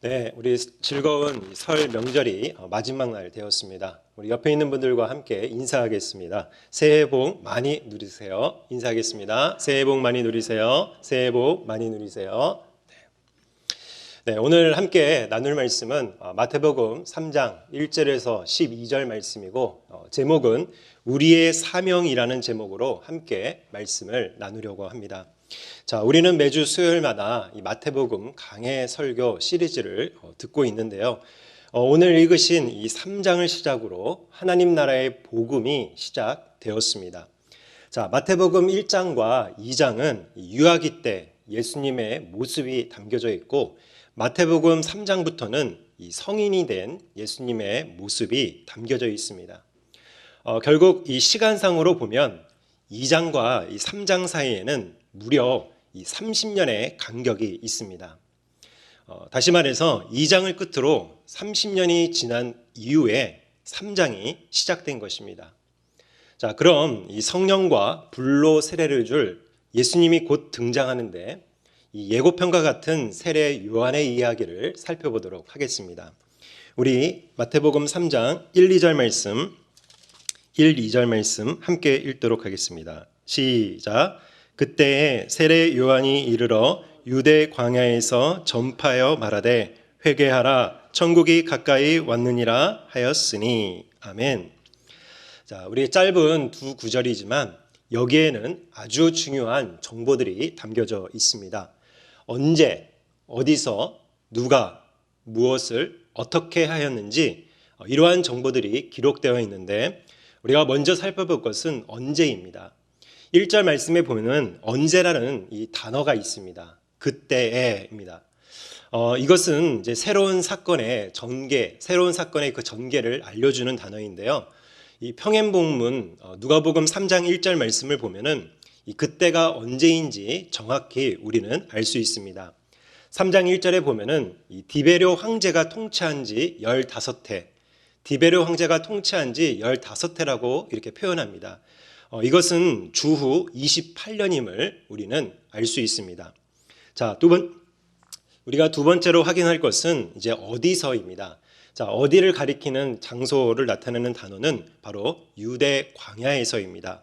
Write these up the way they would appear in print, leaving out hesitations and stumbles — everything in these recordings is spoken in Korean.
네, 우리 즐거운 설 명절이 마지막 날 되었습니다. 우리 옆에 있는 분들과 함께 인사하겠습니다. 새해 복 많이 누리세요. 인사하겠습니다. 새해 복 많이 누리세요. 새해 복 많이 누리세요. 네, 오늘 함께 나눌 말씀은 마태복음 3장 1절에서 12절 말씀이고 제목은 우리의 사명이라는 제목으로 함께 말씀을 나누려고 합니다. 자, 우리는 매주 수요일마다 이 마태복음 강해 설교 시리즈를 듣고 있는데요. 오늘 읽으신 이 3장을 시작으로 하나님 나라의 복음이 시작되었습니다. 자, 마태복음 1장과 2장은 유아기 때 예수님의 모습이 담겨져 있고 마태복음 3장부터는 이 성인이 된 예수님의 모습이 담겨져 있습니다. 결국 이 시간상으로 보면 2장과 이 3장 사이에는 무려 이 30년의 간격이 있습니다. 다시 말해서 2장을 끝으로 30년이 지난 이후에 3장이 시작된 것입니다. 자, 그럼 이 성령과 불로 세례를 줄 예수님이 곧 등장하는데 이 예고편과 같은 세례 요한의 이야기를 살펴보도록 하겠습니다. 우리 마태복음 3장 1, 2절 말씀 함께 읽도록 하겠습니다. 시작. 그때에 세례 요한이 이르러 유대 광야에서 전파하여 말하되 회개하라 천국이 가까이 왔느니라 하였으니. 아멘. 자, 우리 짧은 두 구절이지만 여기에는 아주 중요한 정보들이 담겨져 있습니다. 언제, 어디서, 누가, 무엇을 어떻게 하였는지 이러한 정보들이 기록되어 있는데 우리가 먼저 살펴볼 것은 언제입니다. 1절 말씀에 보면은 언제라는 이 단어가 있습니다. 그때에입니다. 이것은 이제 새로운 사건의 그 전개를 알려주는 단어인데요. 이 평행본문 누가복음 3장 1절 말씀을 보면은 이 그때가 언제인지 정확히 우리는 알 수 있습니다. 3장 1절에 보면은 이 디베료 황제가 통치한 지 15해, 디베료 황제가 통치한 지 15해라고 이렇게 표현합니다. 이것은 주후 28년임을 우리는 알 수 있습니다. 자, 우리가 두 번째로 확인할 것은 이제 어디서입니다. 자, 어디를 가리키는 장소를 나타내는 단어는 바로 유대 광야에서입니다.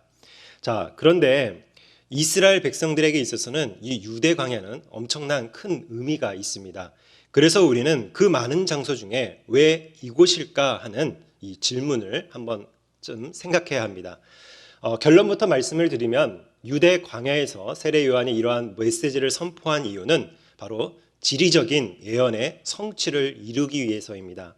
자, 그런데 이스라엘 백성들에게 있어서는 이 유대 광야는 엄청난 큰 의미가 있습니다. 그래서 우리는 그 많은 장소 중에 왜 이곳일까 하는 이 질문을 한번 좀 생각해야 합니다. 결론부터 말씀을 드리면 유대 광야에서 세례 요한이 이러한 메시지를 선포한 이유는 바로 지리적인 예언의 성취를 이루기 위해서입니다.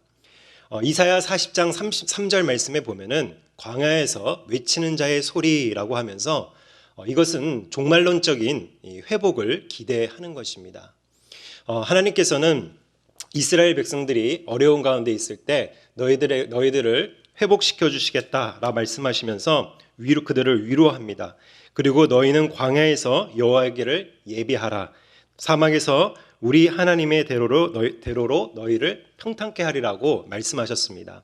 이사야 40장 33절 말씀에 보면은 광야에서 외치는 자의 소리라고 하면서 이것은 종말론적인 회복을 기대하는 것입니다. 하나님께서는 이스라엘 백성들이 어려운 가운데 있을 때 너희들을 회복시켜 주시겠다라 말씀하시면서 그들을 위로합니다. 그리고 너희는 광야에서 여호와께를 예비하라. 사막에서 우리 하나님의 대로로 너희를 평탄케 하리라고 말씀하셨습니다.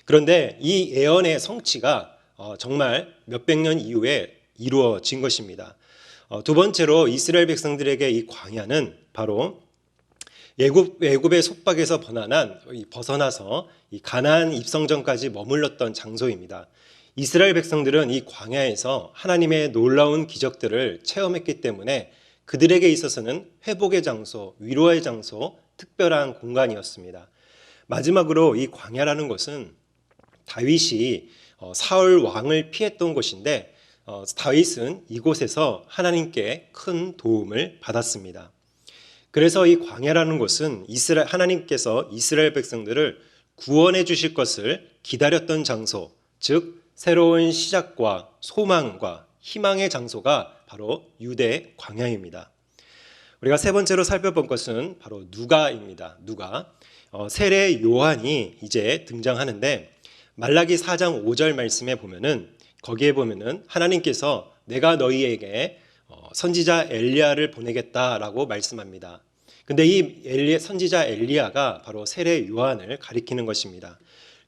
그런데 이 예언의 성취가 정말 몇백 년 이후에 이루어진 것입니다. 두 번째로 이스라엘 백성들에게 이 광야는 바로 애굽의 속박에서 벗어나서 이 가나안 입성전까지 머물렀던 장소입니다. 이스라엘 백성들은 이 광야에서 하나님의 놀라운 기적들을 체험했기 때문에 그들에게 있어서는 회복의 장소, 위로의 장소, 특별한 공간이었습니다. 마지막으로 이 광야라는 것은 다윗이 사울 왕을 피했던 곳인데 다윗은 이곳에서 하나님께 큰 도움을 받았습니다. 그래서 이 광야라는 곳은 하나님께서 이스라엘 백성들을 구원해 주실 것을 기다렸던 장소, 즉 새로운 시작과 소망과 희망의 장소가 바로 유대 광야입니다. 우리가 세 번째로 살펴본 것은 바로 누가입니다. 누가. 세례 요한이 이제 등장하는데 말라기 4장 5절 말씀에 보면은 거기에 보면은 하나님께서 내가 너희에게 선지자 엘리야를 보내겠다라고 말씀합니다. 근데 이 선지자 엘리야가 바로 세례 요한을 가리키는 것입니다.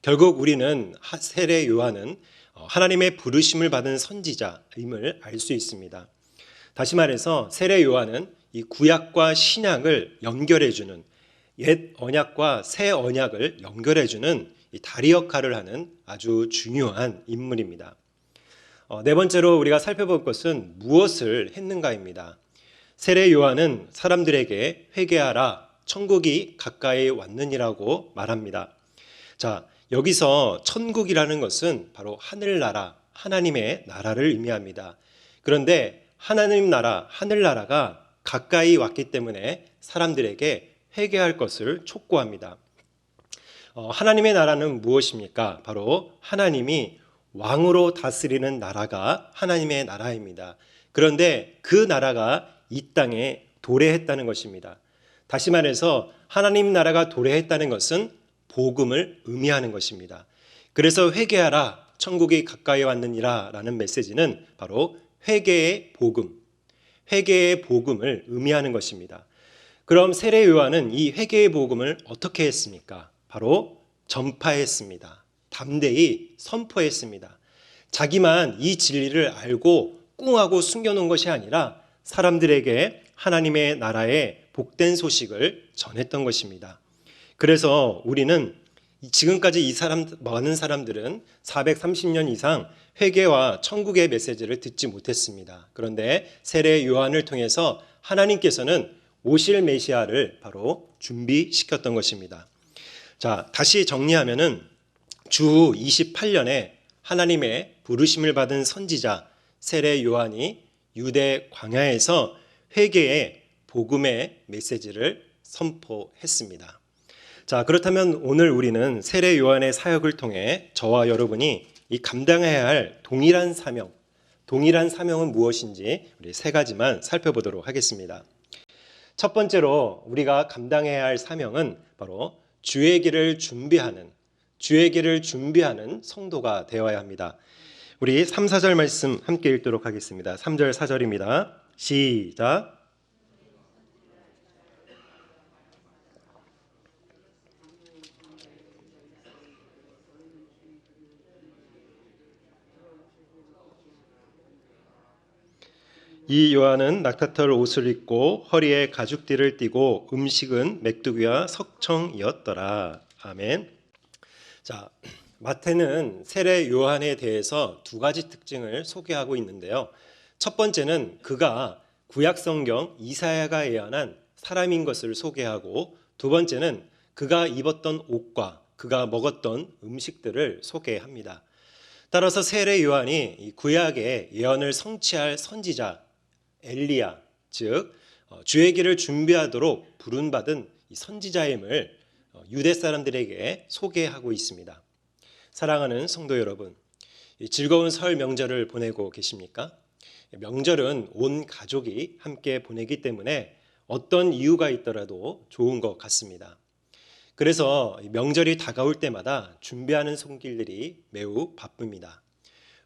결국 우리는 세례 요한은 하나님의 부르심을 받은 선지자임을 알 수 있습니다. 다시 말해서 세례 요한은 이 구약과 신약을 연결해주는 옛 언약과 새 언약을 연결해주는 이 다리 역할을 하는 아주 중요한 인물입니다. 네 번째로 우리가 살펴볼 것은 무엇을 했는가입니다. 세례 요한은 사람들에게 회개하라, 천국이 가까이 왔느니라고 말합니다. 자, 여기서 천국이라는 것은 바로 하늘나라, 하나님의 나라를 의미합니다. 그런데 하나님 나라, 하늘나라가 가까이 왔기 때문에 사람들에게 회개할 것을 촉구합니다. 하나님의 나라는 무엇입니까? 바로 하나님이 왕으로 다스리는 나라가 하나님의 나라입니다. 그런데 그 나라가 이 땅에 도래했다는 것입니다. 다시 말해서 하나님 나라가 도래했다는 것은 복음을 의미하는 것입니다. 그래서 회개하라, 천국이 가까이 왔느니라 라는 메시지는 바로 회개의 복음, 회개의 복음을 의미하는 것입니다. 그럼 세례 요한은 이 회개의 복음을 어떻게 했습니까? 바로 전파했습니다. 담대히 선포했습니다. 자기만 이 진리를 알고 꿍하고 숨겨놓은 것이 아니라 사람들에게 하나님의 나라의 복된 소식을 전했던 것입니다. 그래서 우리는 지금까지 많은 사람들은 430년 이상 회개와 천국의 메시지를 듣지 못했습니다. 그런데 세례 요한을 통해서 하나님께서는 오실 메시아를 바로 준비시켰던 것입니다. 자, 다시 정리하면은 주 28년에 하나님의 부르심을 받은 선지자 세례 요한이 유대 광야에서 회개의 복음의 메시지를 선포했습니다. 자, 그렇다면 오늘 우리는 세례 요한의 사역을 통해 저와 여러분이 이 감당해야 할 동일한 사명은 무엇인지 우리 세 가지만 살펴보도록 하겠습니다. 첫 번째로 우리가 감당해야 할 사명은 바로 주의 길을 준비하는 성도가 되어야 합니다. 우리 3, 4절 말씀 함께 읽도록 하겠습니다. 3절, 4절입니다. 시작. 이 요한은 낙타털 옷을 입고 허리에 가죽띠를 띠고 음식은 메뚜기와 석청이었더라. 아멘. 자, 마태는 세례 요한에 대해서 두 가지 특징을 소개하고 있는데요. 첫 번째는 그가 구약 성경 이사야가 예언한 사람인 것을 소개하고, 두 번째는 그가 입었던 옷과 그가 먹었던 음식들을 소개합니다. 따라서 세례 요한이 이 구약의 예언을 성취할 선지자 엘리야, 즉 주의 길을 준비하도록 부름받은 이 선지자임을 유대 사람들에게 소개하고 있습니다. 사랑하는 성도 여러분, 즐거운 설 명절을 보내고 계십니까? 명절은 온 가족이 함께 보내기 때문에 어떤 이유가 있더라도 좋은 것 같습니다. 그래서 명절이 다가올 때마다 준비하는 손길들이 매우 바쁩니다.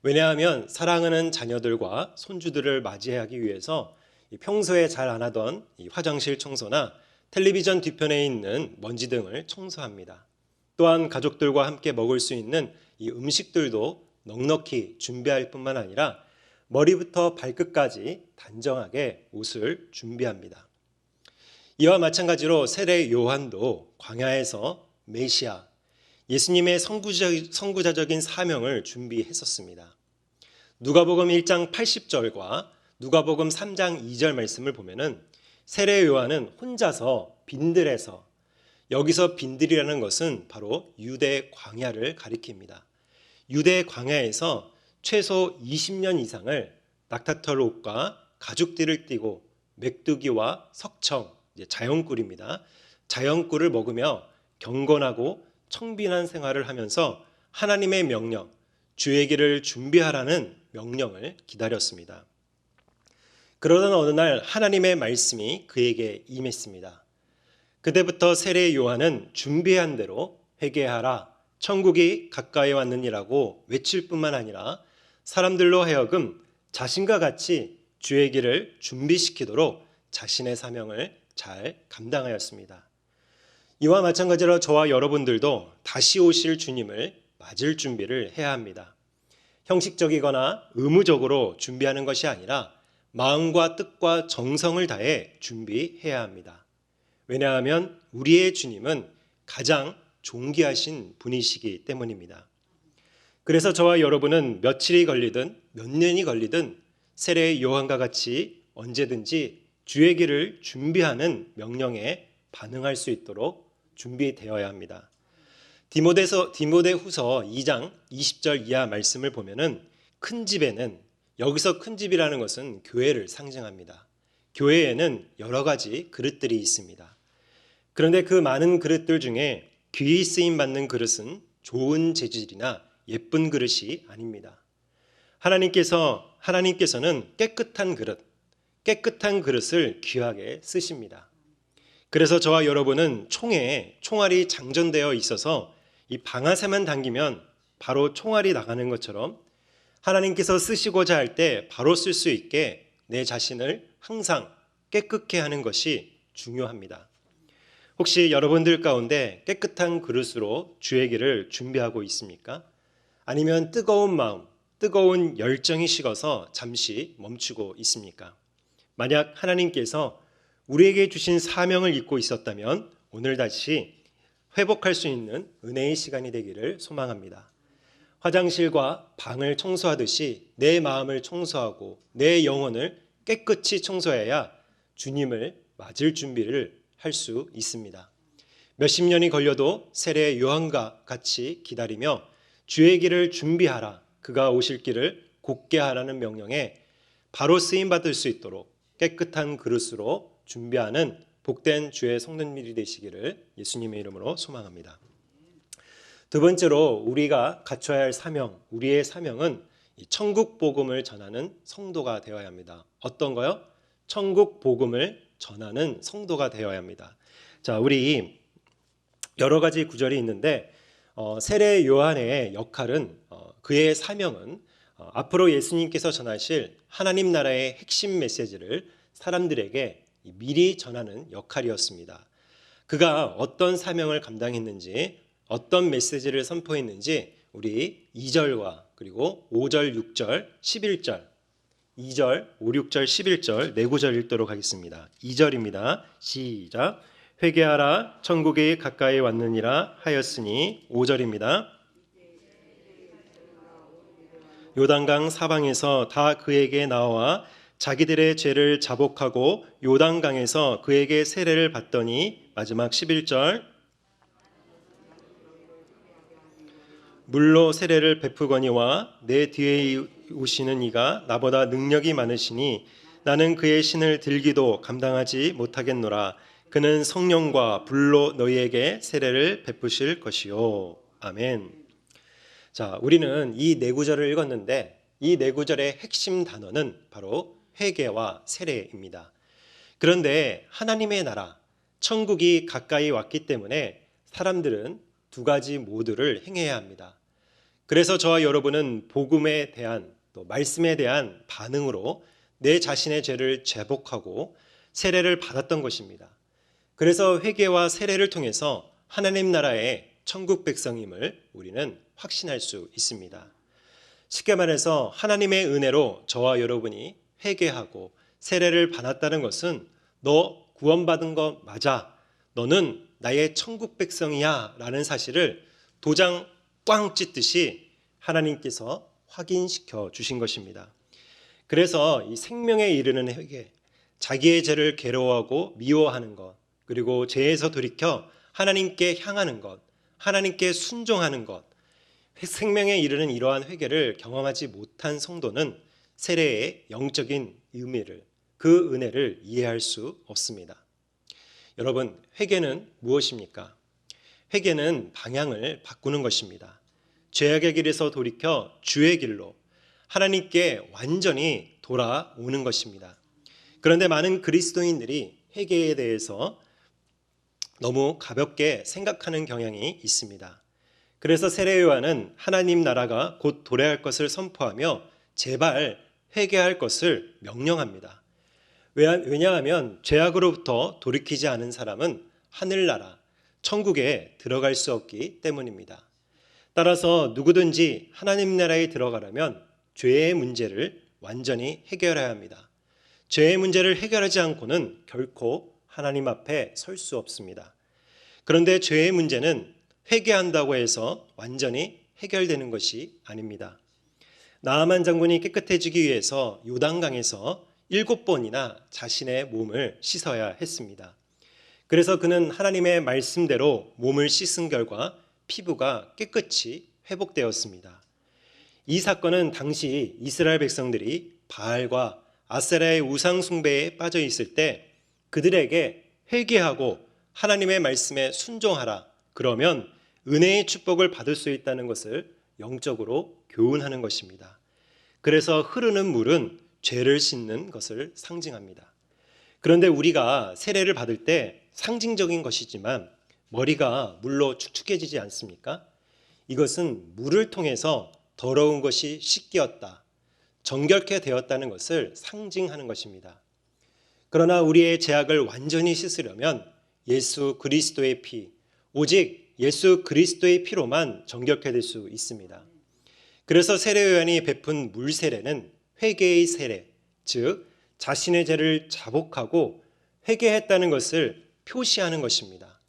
왜냐하면 사랑하는 자녀들과 손주들을 맞이하기 위해서 평소에 잘 안 하던 화장실 청소나 텔레비전 뒤편에 있는 먼지 등을 청소합니다. 또한 가족들과 함께 먹을 수 있는 이 음식들도 넉넉히 준비할 뿐만 아니라 머리부터 발끝까지 단정하게 옷을 준비합니다. 이와 마찬가지로 세례 요한도 광야에서 메시아, 예수님의 선구자적인 사명을 준비했었습니다. 누가복음 1장 80절과 누가복음 3장 2절 말씀을 보면은 세례 요한은 혼자서 빈들에서, 여기서 빈들이라는 것은 바로 유대 광야를 가리킵니다. 유대 광야에서 최소 20년 이상을 낙타털 옷과 가죽띠를 띠고 메뚜기와 석청, 자연꿀입니다. 자연꿀을 먹으며 경건하고 청빈한 생활을 하면서 하나님의 명령, 주의 길을 준비하라는 명령을 기다렸습니다. 그러던 어느 날 하나님의 말씀이 그에게 임했습니다. 그때부터 세례 요한은 준비한 대로 회개하라, 천국이 가까이 왔느니라고 외칠 뿐만 아니라 사람들로 하여금 자신과 같이 주의 길을 준비시키도록 자신의 사명을 잘 감당하였습니다. 이와 마찬가지로 저와 여러분들도 다시 오실 주님을 맞을 준비를 해야 합니다. 형식적이거나 의무적으로 준비하는 것이 아니라 마음과 뜻과 정성을 다해 준비해야 합니다. 왜냐하면 우리의 주님은 가장 존귀하신 분이시기 때문입니다. 그래서 저와 여러분은 며칠이 걸리든 몇 년이 걸리든 세례 요한과 같이 언제든지 주의 길을 준비하는 명령에 반응할 수 있도록 준비되어야 합니다. 디모데후서 2장 20절 이하 말씀을 보면은 큰 집에는, 여기서 큰 집이라는 것은 교회를 상징합니다. 교회에는 여러 가지 그릇들이 있습니다. 그런데 그 많은 그릇들 중에 귀히 쓰임 받는 그릇은 좋은 재질이나 예쁜 그릇이 아닙니다. 하나님께서는 깨끗한 그릇을 귀하게 쓰십니다. 그래서 저와 여러분은 총에 총알이 장전되어 있어서 이 방아쇠만 당기면 바로 총알이 나가는 것처럼 하나님께서 쓰시고자 할 때 바로 쓸 수 있게 내 자신을 항상 깨끗게 하는 것이 중요합니다. 혹시 여러분들 가운데 깨끗한 그릇으로 주의 길을 준비하고 있습니까? 아니면 뜨거운 마음, 뜨거운 열정이 식어서 잠시 멈추고 있습니까? 만약 하나님께서 우리에게 주신 사명을 잊고 있었다면 오늘 다시 회복할 수 있는 은혜의 시간이 되기를 소망합니다. 화장실과 방을 청소하듯이 내 마음을 청소하고 내 영혼을 깨끗이 청소해야 주님을 맞을 준비를 할 수 있습니다. 몇십 년이 걸려도 세례 요한과 같이 기다리며 주의 길을 준비하라, 그가 오실 길을 곧게 하라는 명령에 바로 쓰임 받을 수 있도록 깨끗한 그릇으로 준비하는 복된 주의 성도님들이 되시기를 예수님의 이름으로 소망합니다. 두 번째로 우리가 갖춰야 할 사명, 우리의 사명은 천국 복음을 전하는 성도가 되어야 합니다. 어떤 거요? 천국 복음을 전하는 성도가 되어야 합니다. 자, 우리 여러 가지 구절이 있는데 세례 요한의 역할은 그의 사명은 앞으로 예수님께서 전하실 하나님 나라의 핵심 메시지를 사람들에게 미리 전하는 역할이었습니다. 그가 어떤 사명을 감당했는지, 어떤 메시지를 선포했는지 우리 2절과 그리고 5절, 6절, 11절, 2절, 5, 6절, 11절 네 구절 읽도록 하겠습니다. 2절입니다. 시작. 회개하라, 천국이 가까이 왔느니라 하였으니. 5절입니다. 요단강 사방에서 다 그에게 나와 자기들의 죄를 자복하고 요단강에서 그에게 세례를 받더니. 마지막 11절. 물로 세례를 베푸거니와 내 뒤에 오시는 이가 나보다 능력이 많으시니 나는 그의 신을 들기도 감당하지 못하겠노라. 그는 성령과 불로 너희에게 세례를 베푸실 것이요. 아멘. 자, 우리는 이 네 구절을 읽었는데 이 네 구절의 핵심 단어는 바로 회개와 세례입니다. 그런데 하나님의 나라, 천국이 가까이 왔기 때문에 사람들은 두 가지 모두를 행해야 합니다. 그래서 저와 여러분은 복음에 대한, 또 말씀에 대한 반응으로 내 자신의 죄를 제복하고 세례를 받았던 것입니다. 그래서 회개와 세례를 통해서 하나님 나라의 천국 백성임을 우리는 확신할 수 있습니다. 쉽게 말해서 하나님의 은혜로 저와 여러분이 회개하고 세례를 받았다는 것은 너 구원받은 거 맞아, 너는 나의 천국 백성이야 라는 사실을 도장 꽝 찢듯이 하나님께서 확인시켜 주신 것입니다. 그래서 이 생명에 이르는 회개, 자기의 죄를 괴로워하고 미워하는 것, 그리고 죄에서 돌이켜 하나님께 향하는 것, 하나님께 순종하는 것, 생명에 이르는 이러한 회개를 경험하지 못한 성도는 세례의 영적인 의미를, 그 은혜를 이해할 수 없습니다. 여러분, 회개는 무엇입니까? 회개는 방향을 바꾸는 것입니다. 죄악의 길에서 돌이켜 주의 길로 하나님께 완전히 돌아오는 것입니다. 그런데 많은 그리스도인들이 회개에 대해서 너무 가볍게 생각하는 경향이 있습니다. 그래서 세례 요한은 하나님 나라가 곧 도래할 것을 선포하며 제발 회개할 것을 명령합니다. 왜냐하면 죄악으로부터 돌이키지 않은 사람은 하늘나라, 천국에 들어갈 수 없기 때문입니다. 따라서 누구든지 하나님 나라에 들어가려면 죄의 문제를 완전히 해결해야 합니다. 죄의 문제를 해결하지 않고는 결코 하나님 앞에 설 수 없습니다. 그런데 죄의 문제는 회개한다고 해서 완전히 해결되는 것이 아닙니다. 나아만 장군이 깨끗해지기 위해서 요단강에서 7번이나 자신의 몸을 씻어야 했습니다. 그래서 그는 하나님의 말씀대로 몸을 씻은 결과 피부가 깨끗이 회복되었습니다. 이 사건은 당시 이스라엘 백성들이 바알과 아세라의 우상 숭배에 빠져 있을 때 그들에게 회개하고 하나님의 말씀에 순종하라. 그러면 은혜의 축복을 받을 수 있다는 것을 영적으로 교훈하는 것입니다. 그래서 흐르는 물은 죄를 씻는 것을 상징합니다. 그런데 우리가 세례를 받을 때 상징적인 것이지만 머리가 물로 축축해지지 않습니까? 이것은 물을 통해서 더러운 것이 씻겼다, 정결케 되었다는 것을 상징하는 것입니다. 그러나 우리의 죄악을 완전히 씻으려면 예수 그리스도의 피, 오직 예수 그리스도의 피로만 정결케 될 수 있습니다. 그래서 세례요한이 베푼 물 세례는 회개의 세례, 즉 자신의 죄를 자복하고 회개했다는 것을 표시하는 것입니다.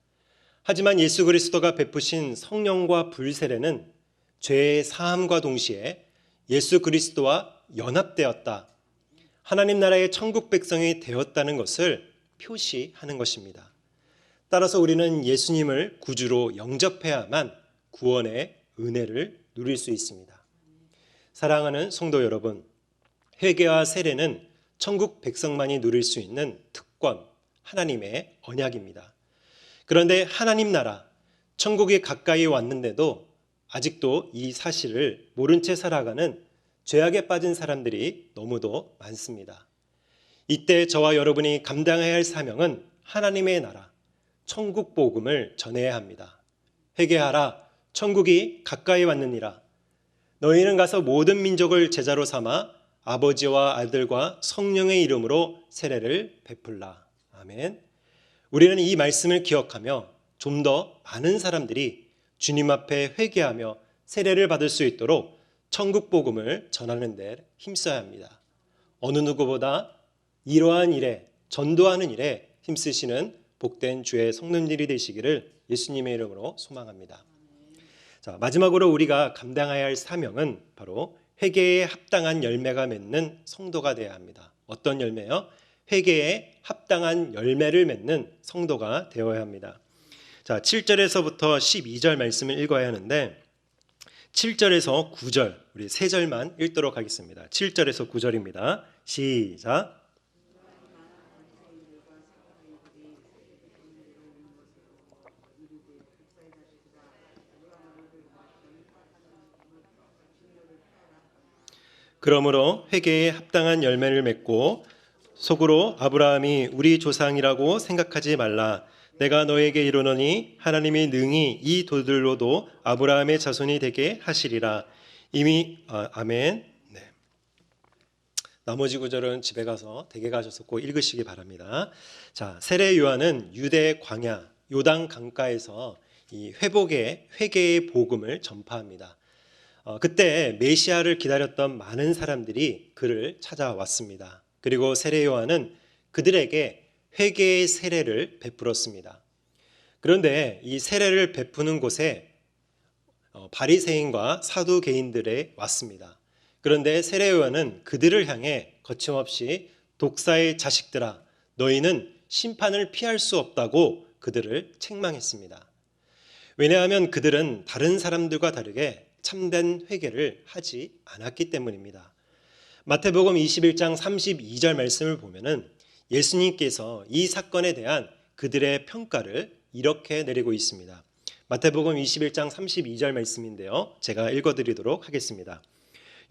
하지만 예수 그리스도가 베푸신 성령과 불 세례는 죄의 사함과 동시에 예수 그리스도와 연합되었다, 하나님 나라의 천국 백성이 되었다는 것을 표시하는 것입니다. 따라서 우리는 예수님을 구주로 영접해야만 구원의 은혜를 누릴 수 있습니다. 사랑하는 성도 여러분, 회개와 세례는 천국 백성만이 누릴 수 있는 특권, 하나님의 언약입니다. 그런데 하나님 나라, 천국이 가까이 왔는데도 아직도 이 사실을 모른 채 살아가는 죄악에 빠진 사람들이 너무도 많습니다. 이때 저와 여러분이 감당해야 할 사명은 하나님의 나라, 천국 복음을 전해야 합니다. 회개하라, 천국이 가까이 왔느니라. 너희는 가서 모든 민족을 제자로 삼아 아버지와 아들과 성령의 이름으로 세례를 베풀라. 아멘. 우리는 이 말씀을 기억하며 좀 더 많은 사람들이 주님 앞에 회개하며 세례를 받을 수 있도록 천국 복음을 전하는 데 힘써야 합니다. 어느 누구보다 이러한 일에, 전도하는 일에 힘쓰시는 복된 주의 성도님들이 되시기를 예수님의 이름으로 소망합니다. 자, 마지막으로 우리가 감당해야 할 사명은 바로 회개에 합당한 열매가 맺는 성도가 되어야 합니다. 어떤 열매요? 회개에 합당한 열매를 맺는 성도가 되어야 합니다. 자, 7절에서부터 12절 말씀을 읽어야 하는데 7절에서 9절, 우리 3절만 읽도록 하겠습니다. 7절에서 9절입니다. 시작. 그러므로 회개에 합당한 열매를 맺고 속으로 아브라함이 우리 조상이라고 생각하지 말라. 내가 너에게 이르노니 하나님이 능히 이 돌들로도 아브라함의 자손이 되게 하시리라. 이미 아멘. 네. 나머지 구절은 집에 가서 댁에 가셔서 꼭 읽으시기 바랍니다. 자, 세례 요한은 유대 광야 요단 강가에서 이 회개의 복음을 전파합니다. 그때 메시아를 기다렸던 많은 사람들이 그를 찾아왔습니다. 그리고 세례 요한은 그들에게 회개의 세례를 베풀었습니다. 그런데 이 세례를 베푸는 곳에 바리새인과 사두개인들이 왔습니다. 그런데 세례 요한은 그들을 향해 거침없이 독사의 자식들아, 너희는 심판을 피할 수 없다고 그들을 책망했습니다. 왜냐하면 그들은 다른 사람들과 다르게 참된 회개를 하지 않았기 때문입니다. 마태복음 21장 32절 말씀을 보면은 예수님께서 이 사건에 대한 그들의 평가를 이렇게 내리고 있습니다. 마태복음 21장 32절 말씀인데요. 제가 읽어드리도록 하겠습니다.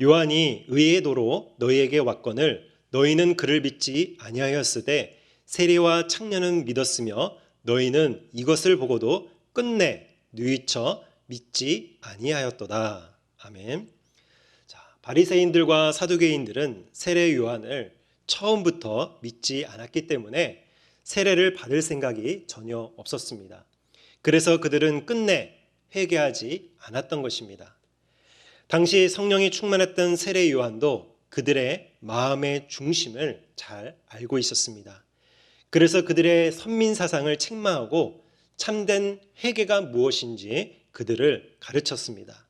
요한이 의의 도로 너희에게 왔거늘 너희는 그를 믿지 아니하였으되 세리와 창녀는 믿었으며 너희는 이것을 보고도 끝내 뉘우쳐 믿지 아니하였도다. 아멘. 자, 바리새인들과 사두개인들은 세례 요한을 처음부터 믿지 않았기 때문에 세례를 받을 생각이 전혀 없었습니다. 그래서 그들은 끝내 회개하지 않았던 것입니다. 당시 성령이 충만했던 세례 요한도 그들의 마음의 중심을 잘 알고 있었습니다. 그래서 그들의 선민 사상을 책망하고 참된 회개가 무엇인지 그들을 가르쳤습니다.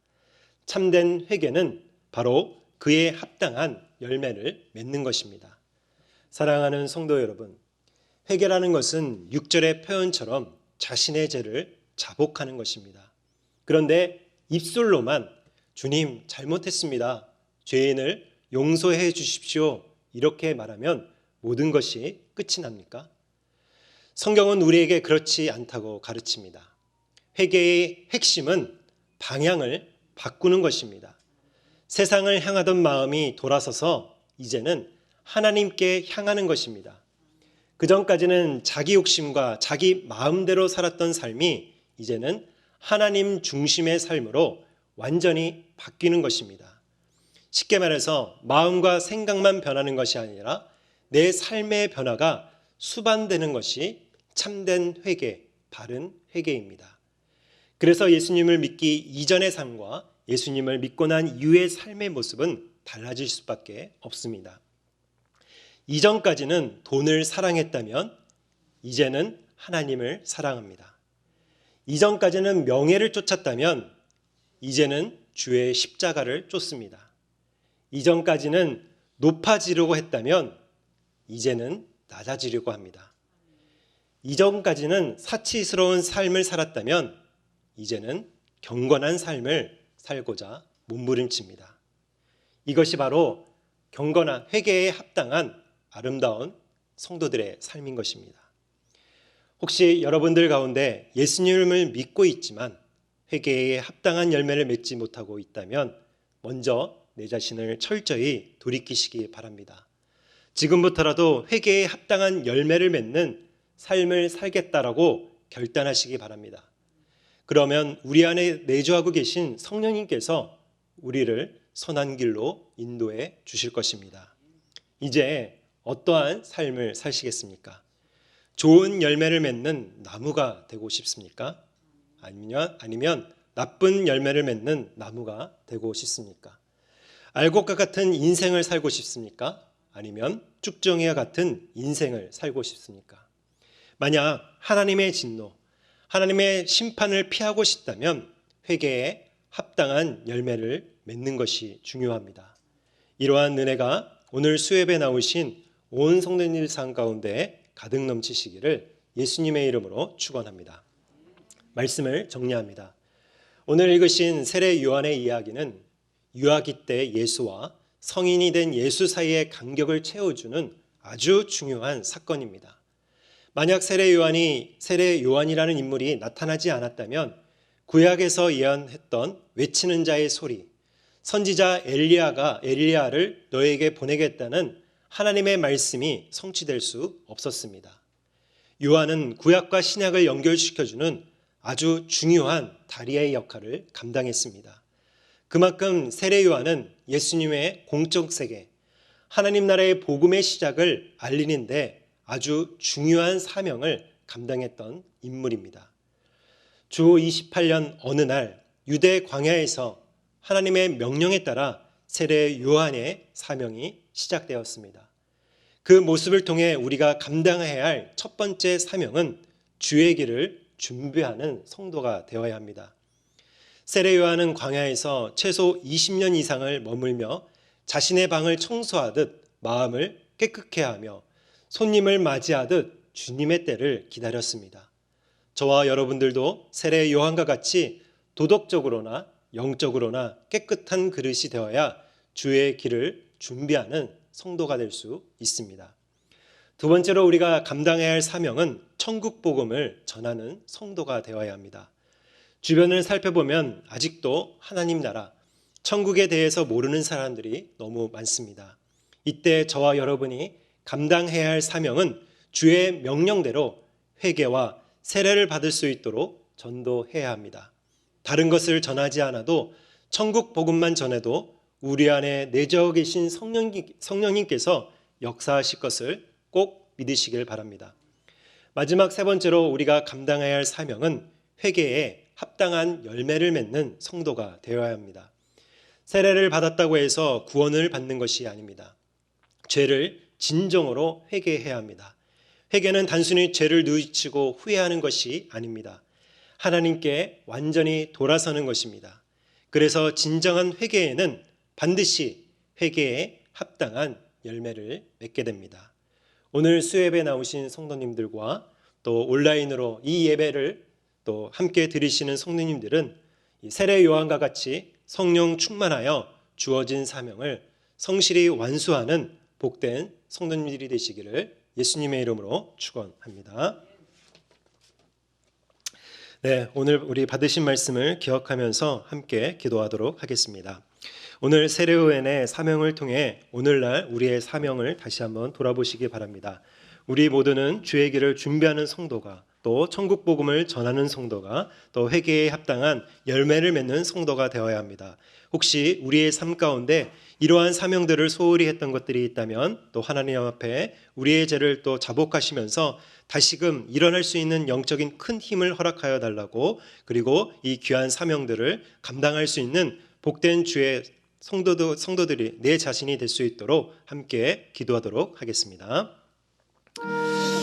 참된 회개는 바로 그에 합당한 열매를 맺는 것입니다. 사랑하는 성도 여러분, 회개라는 것은 6절의 표현처럼 자신의 죄를 자복하는 것입니다. 그런데 입술로만 주님 잘못했습니다, 죄인을 용서해 주십시오 이렇게 말하면 모든 것이 끝이 납니까? 성경은 우리에게 그렇지 않다고 가르칩니다. 회개의 핵심은 방향을 바꾸는 것입니다. 세상을 향하던 마음이 돌아서서 이제는 하나님께 향하는 것입니다. 그전까지는 자기 욕심과 자기 마음대로 살았던 삶이 이제는 하나님 중심의 삶으로 완전히 바뀌는 것입니다. 쉽게 말해서 마음과 생각만 변하는 것이 아니라 내 삶의 변화가 수반되는 것이 참된 회개, 바른 회개입니다. 그래서 예수님을 믿기 이전의 삶과 예수님을 믿고 난 이후의 삶의 모습은 달라질 수밖에 없습니다. 이전까지는 돈을 사랑했다면 이제는 하나님을 사랑합니다. 이전까지는 명예를 쫓았다면 이제는 주의 십자가를 쫓습니다. 이전까지는 높아지려고 했다면 이제는 낮아지려고 합니다. 이전까지는 사치스러운 삶을 살았다면 이제는 경건한 삶을 살고자 몸부림칩니다. 이것이 바로 경건한 회개에 합당한 아름다운 성도들의 삶인 것입니다. 혹시 여러분들 가운데 예수님을 믿고 있지만 회개에 합당한 열매를 맺지 못하고 있다면 먼저 내 자신을 철저히 돌이키시기 바랍니다. 지금부터라도 회개에 합당한 열매를 맺는 삶을 살겠다라고 결단하시기 바랍니다. 그러면 우리 안에 내주하고 계신 성령님께서 우리를 선한 길로 인도해 주실 것입니다. 이제 어떠한 삶을 사시겠습니까? 좋은 열매를 맺는 나무가 되고 싶습니까? 아니면 나쁜 열매를 맺는 나무가 되고 싶습니까? 알곡과 같은 인생을 살고 싶습니까? 아니면 쭉정이와 같은 인생을 살고 싶습니까? 만약 하나님의 진노, 하나님의 심판을 피하고 싶다면 회개에 합당한 열매를 맺는 것이 중요합니다. 이러한 은혜가 오늘 수협에 나오신 온 성도님들 삶 가운데 가득 넘치시기를 예수님의 이름으로 축원합니다. 말씀을 정리합니다. 오늘 읽으신 세례 요한의 이야기는 유아기 때 예수와 성인이 된 예수 사이의 간격을 채워주는 아주 중요한 사건입니다. 만약 세례 요한이라는 인물이 나타나지 않았다면 구약에서 예언했던 외치는 자의 소리, 선지자 엘리야를 너에게 보내겠다는 하나님의 말씀이 성취될 수 없었습니다. 요한은 구약과 신약을 연결시켜주는 아주 중요한 다리의 역할을 감당했습니다. 그만큼 세례 요한은 예수님의 공적 세계, 하나님 나라의 복음의 시작을 알리는데 아주 중요한 사명을 감당했던 인물입니다. 주 28년 어느 날 유대 광야에서 하나님의 명령에 따라 세례 요한의 사명이 시작되었습니다. 그 모습을 통해 우리가 감당해야 할 첫 번째 사명은 주의 길을 준비하는 성도가 되어야 합니다. 세례 요한은 광야에서 최소 20년 이상을 머물며 자신의 방을 청소하듯 마음을 깨끗게 하며 손님을 맞이하듯 주님의 때를 기다렸습니다. 저와 여러분들도 세례 요한과 같이 도덕적으로나 영적으로나 깨끗한 그릇이 되어야 주의 길을 준비하는 성도가 될 수 있습니다. 두 번째로 우리가 감당해야 할 사명은 천국 복음을 전하는 성도가 되어야 합니다. 주변을 살펴보면 아직도 하나님 나라, 천국에 대해서 모르는 사람들이 너무 많습니다. 이때 저와 여러분이 감당해야 할 사명은 주의 명령대로 회개와 세례를 받을 수 있도록 전도해야 합니다. 다른 것을 전하지 않아도 천국 복음만 전해도 우리 안에 내주어 계신 성령님께서 역사하실 것을 꼭 믿으시길 바랍니다. 마지막 세 번째로 우리가 감당해야 할 사명은 회개에 합당한 열매를 맺는 성도가 되어야 합니다. 세례를 받았다고 해서 구원을 받는 것이 아닙니다. 죄를 진정으로 회개해야 합니다. 회개는 단순히 죄를 뉘우치고 후회하는 것이 아닙니다. 하나님께 완전히 돌아서는 것입니다. 그래서 진정한 회개에는 반드시 회개에 합당한 열매를 맺게 됩니다. 오늘 수예배 나오신 성도님들과 또 온라인으로 이 예배를 또 함께 드리시는 성도님들은 세례 요한과 같이 성령 충만하여 주어진 사명을 성실히 완수하는 복된 성도님들이 되시기를 예수님의 이름으로 축원합니다. 네, 오늘 우리 받으신 말씀을 기억하면서 함께 기도하도록 하겠습니다. 오늘 세례요한의 사명을 통해 오늘날 우리의 사명을 다시 한번 돌아보시기 바랍니다. 우리 모두는 주의 길을 준비하는 성도가, 또 천국 복음을 전하는 성도가, 또 회개에 합당한 열매를 맺는 성도가 되어야 합니다. 혹시 우리의 삶 가운데 이러한 사명들을 소홀히 했던 것들이 있다면 또 하나님 앞에 우리의 죄를 또 자복하시면서 다시금 일어날 수 있는 영적인 큰 힘을 허락하여 달라고, 그리고 이 귀한 사명들을 감당할 수 있는 복된 주의 성도들이 내 자신이 될 수 있도록 함께 기도하도록 하겠습니다.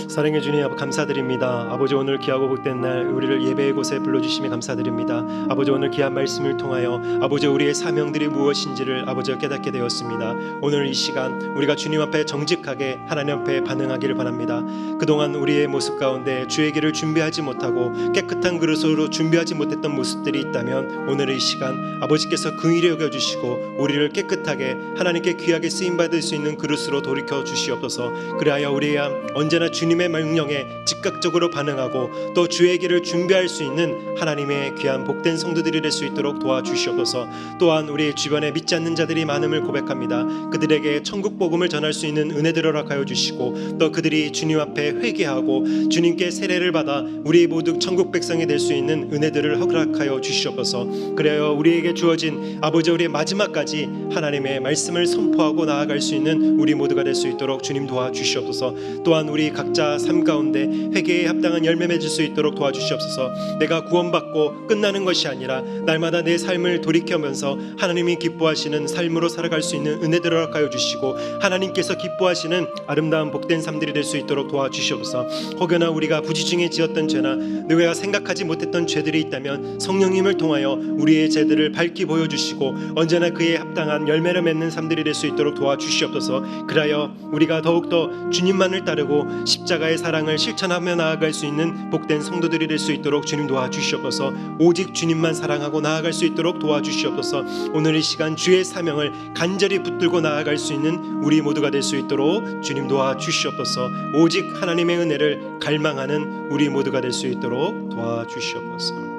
사랑해 주님, 감사드립니다. 아버지, 오늘 귀하고 복된 날 우리를 예배의 곳에 불러주심에 감사드립니다. 아버지, 오늘 귀한 말씀을 통하여 아버지 우리의 사명들이 무엇인지를 아버지가 깨닫게 되었습니다. 오늘 이 시간 우리가 주님 앞에 정직하게 하나님 앞에 반응하기를 바랍니다. 그동안 우리의 모습 가운데 주의 길을 준비하지 못하고 깨끗한 그릇으로 준비하지 못했던 모습들이 있다면 오늘 이 시간 아버지께서 긍휼히 여겨주시고 우리를 깨끗하게 하나님께 귀하게 쓰임받을 수 있는 그릇으로 돌이켜 주시옵소서. 그리하여 우리야 언제나 주님의 명령에 즉각적으로 반응하고 또 주의 길을 준비할 수 있는 하나님의 귀한 복된 성도들이 될 수 있도록 도와주시옵소서. 또한 우리 주변에 믿지 않는 자들이 많음을 고백합니다. 그들에게 천국 복음을 전할 수 있는 은혜들을 허락하여 주시고 또 그들이 주님 앞에 회개하고 주님께 세례를 받아 우리 모두 천국 백성이 될 수 있는 은혜들을 허락하여 주시옵소서. 그래야 우리에게 주어진 아버지 우리의 마지막까지 하나님의 말씀을 선포하고 나아갈 수 있는 우리 모두가 될 수 있도록 주님 도와주시옵소서. 또한 우리 각자 삶 가운데 회개에 합당한 열매 맺을 수 있도록 도와주시옵소서. 내가 구원받고 끝나는 것이 아니라 날마다 내 삶을 돌이켜면서 하나님이 기뻐하시는 삶으로 살아갈 수 있는 은혜들을 허락하여 주시고 하나님께서 기뻐하시는 아름다운 복된 삶들이 될 수 있도록 도와주시옵소서. 혹여나 우리가 부지중에 지었던 죄나 내가 생각하지 못했던 죄들이 있다면 성령님을 통하여 우리의 죄들을 밝히 보여주시고 언제나 그에 합당한 열매를 맺는 삶들이 될 수 있도록 도와주시옵소서. 그리하여 우리가 더욱더 주님만을 따르고 십자가의 사랑을 실천하며 나아갈 수 있는 복된 성도들이 될 수 있도록 주님 도와주시옵소서. 오직 주님만 사랑하고 나아갈 수 있도록 도와주시옵소서. 오늘 이 시간 주의 사명을 간절히 붙들고 나아갈 수 있는 우리 모두가 될 수 있도록 주님 도와주시옵소서. 오직 하나님의 은혜를 갈망하는 우리 모두가 될 수 있도록 도와주시옵소서.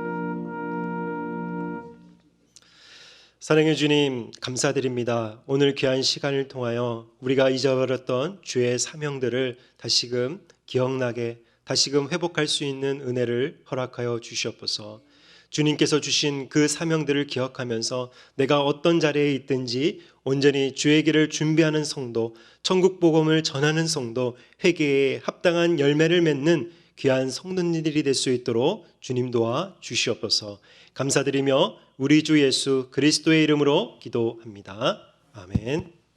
사랑해 주님, 감사드립니다. 오늘 귀한 시간을 통하여 우리가 잊어버렸던 주의 사명들을 다시금 기억나게, 다시금 회복할 수 있는 은혜를 허락하여 주시옵소서. 주님께서 주신 그 사명들을 기억하면서 내가 어떤 자리에 있든지 온전히 주의 길을 준비하는 성도, 천국 복음을 전하는 성도, 회개에 합당한 열매를 맺는 귀한 성도님들이 될 수 있도록 주님 도와 주시옵소서. 감사드리며 우리 주 예수 그리스도의 이름으로 기도합니다. 아멘.